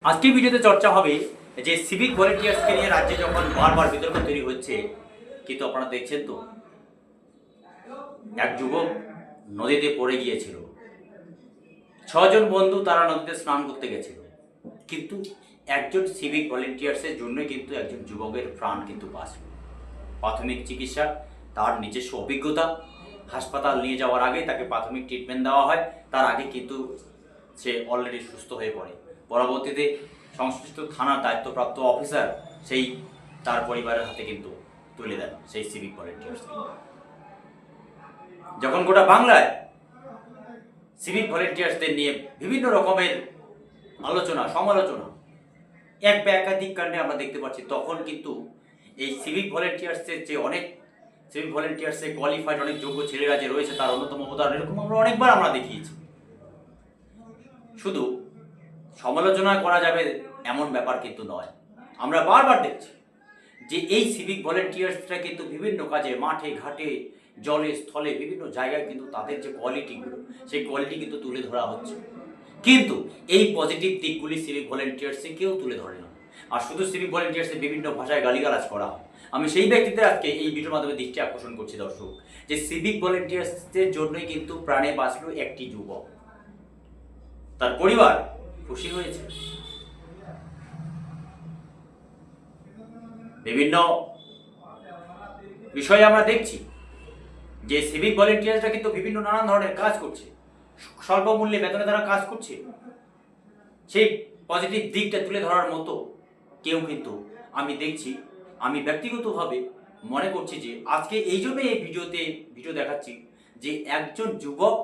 আজকের ভিডিওতে চর্চা হবে যে সিভিক ভলেন্টিয়ার্সকে নিয়ে রাজ্যে যখন বারবার বিতর্ক তৈরি হচ্ছে, কিন্তু আপনারা দেখছেন তো এক যুবক নদীতে পড়ে গিয়েছিল। 6 জন বন্ধু তারা নদীতে স্নান করতে গেছিল, কিন্তু একজন সিভিক ভলেন্টিয়ার্সের জন্য কিন্তু একজন যুবকের প্রাণ কিন্তু বাঁচল। প্রাথমিক চিকিৎসা, তার নিজস্ব অভিজ্ঞতা, হাসপাতাল নিয়ে যাওয়ার আগে তাকে প্রাথমিক ট্রিটমেন্ট দেওয়া হয়, তার আগে কিন্তু সে অলরেডি সুস্থ হয়ে পড়ে। পরবর্তীতে সংশ্লিষ্ট থানার দায়িত্বপ্রাপ্ত অফিসার সেই তার পরিবারের হাতে কিন্তু তুলে দেন সেই সিভিক ভলেন্টিয়ার্সকে। যখন গোটা বাংলায় সিভিক ভলেন্টিয়ার্সদের নিয়ে বিভিন্ন রকমের আলোচনা সমালোচনা এক বা একাধিক কাণ্ডে আমরা দেখতে পাচ্ছি, তখন কিন্তু এই সিভিক ভলেন্টিয়ার্সের যে অনেক সিভিক ভলেন্টিয়ার্সে কোয়ালিফাইড অনেক যোগ্য ছেলেরা যে রয়েছে তার অন্যতম উদাহরণ এরকম আমরা অনেকবার আমরা দেখিয়েছি। শুধু সমালোচনা করা যাবে এমন ব্যাপার কিন্তু নয়, আমরা বারবার দেখছি যে এই সিভিক ভলেন্টিয়ার্সরা কিন্তু বিভিন্ন কাজে মাঠে ঘাটে জলে স্থলে বিভিন্ন জায়গায় কিন্তু তাদের যে কোয়ালিটিগুলো সেই কোয়ালিটি কিন্তু তুলে ধরা হচ্ছে, কিন্তু এই পজিটিভ দিকগুলি সিভিক ভলেন্টিয়ার্সে কেউ তুলে ধরে না। আর শুধু সিভিক ভলেন্টিয়ার্সে বিভিন্ন ভাষায় গালিগালাজ করা হয়। আমি সেই ব্যক্তিদের আজকে এই ভিডিওর মাধ্যমে দৃষ্টি আকর্ষণ করছি দর্শক, যে সিভিক ভলেন্টিয়ার্সদের জন্যই কিন্তু প্রাণে বাঁচল একটি যুবক, তার পরিবার খুশি হয়েছে। বিভিন্ন বিষয়ে আমরা দেখছি যে সিভিক ভলেন্টিয়ার্সরা কিন্তু বিভিন্ন নানান ধরনের কাজ করছে, স্বল্প মূল্যে বেতনে তারা কাজ করছে। সেই পজিটিভ দিকটা তুলে ধরার মতো কেউ কিন্তু আমি দেখছি। আমি ব্যক্তিগতভাবে মনে করছি যে আজকে এই জন্যই এই ভিডিও দেখাচ্ছি যে একজন যুবক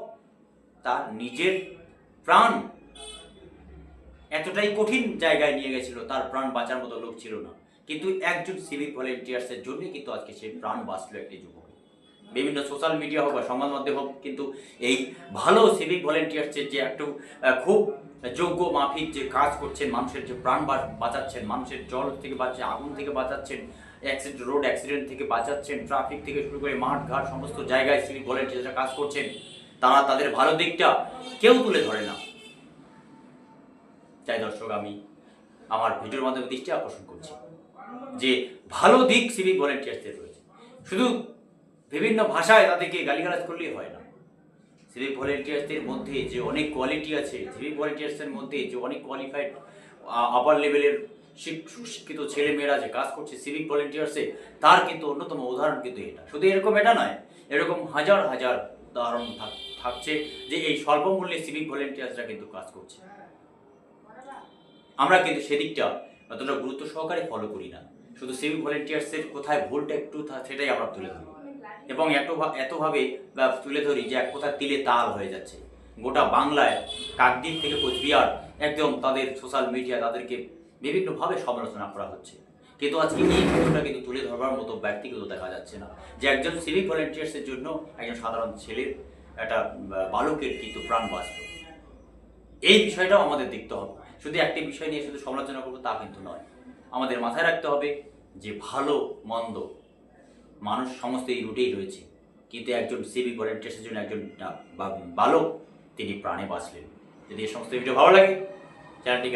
তার নিজের প্রাণ এতটাই কঠিন জায়গায় নিয়ে গেছিল, তার প্রাণ বাঁচার মতো লোক ছিল না, কিন্তু একজন সিভিক ভলেন্টিয়ার্সের জন্যই কিন্তু আজকে সেই প্রাণ বাঁচল একটি যুবক। বিভিন্ন সোশ্যাল মিডিয়া হোক বা সংবাদ মাধ্যম হোক, কিন্তু এই ভালো সিভিক ভলেন্টিয়ার্সের যে একটু খুব যোগ্য মাফিক যে কাজ করছেন, মানুষের যে প্রাণ বাঁচাচ্ছেন, মানুষের জল থেকে বাঁচাচ্ছেন, আগুন থেকে বাঁচাচ্ছেন, রোড অ্যাক্সিডেন্ট থেকে বাঁচাচ্ছেন, ট্রাফিক থেকে শুরু করে মাঠ ঘাট সমস্ত জায়গায় সিভিক ভলেন্টিয়ার্সরা কাজ করছেন, তারা তাদের ভালো দিকটা কেউ তুলে ধরে না। তাই দর্শক, আমি আমার ভিডিওর মাধ্যমে দৃষ্টি আকর্ষণ করছি যে ভালো দিক সিভিক ভলেন্টিয়ার্সদের রয়েছে। শুধু বিভিন্ন ভাষায় তাদেরকে গালিগালাজ করলেই হয় না। সিভিক ভলেন্টিয়ার্সদের মধ্যে যে অনেক কোয়ালিটি আছে, সিভিক ভলেন্টিয়ার্সের মধ্যে যে অনেক কোয়ালিফাইড আপার লেভেলের শিক্ষিত ছেলেমেয়েরা যে কাজ করছে সিভিক ভলেন্টিয়ার্সে, তার কিন্তু অন্যতম উদাহরণ কিন্তু এটা। শুধু এটা নয়, এরকম হাজার হাজার উদাহরণ থাকছে যে এই স্বল্প মূল্যে সিভিক ভলেন্টিয়ার্সরা কিন্তু কাজ করছে। আমরা কিন্তু সেদিকটা অতটা গুরুত্ব সহকারে ফলো করি না। শুধু সিভিক ভলেন্টিয়ার্সের কোথায় ভুলটা একটু সেটাই আমরা তুলে ধরি, এবং এতভাবে তুলে ধরি যে এক কোথায় তিলে তাল হয়ে যাচ্ছে। গোটা বাংলায় কাকদ্বীপ থেকে কোচবিহার একদম তাদের সোশ্যাল মিডিয়া তাদেরকে বিভিন্নভাবে সমালোচনা করা হচ্ছে, কিন্তু আজকে এই ভিডিওটা কিন্তু তুলে ধরবার মতো ব্যক্তিগত দেখা যাচ্ছে না যে একজন সিভিক ভলেন্টিয়ার্সের জন্য একজন সাধারণ ছেলের একটা বালকের কিন্তু প্রাণ বাঁচল। এই বিষয়টাও আমাদের দেখতে হবে। শুধু একটি বিষয় নিয়ে শুধু সমালোচনা করবো তা কিন্তু নয়, আমাদের মাথায় রাখতে হবে যে ভালো মন্দ মানুষ সমস্ত এই রুটেই রয়েছে, কিন্তু একজন সিভিক ভলেন্টিয়ার্সের জন্য একজন বালক তিনি প্রাণে বাঁচলেন। যদি এই সমস্ত ভিডিও ভালো লাগে, চ্যানেলটিকে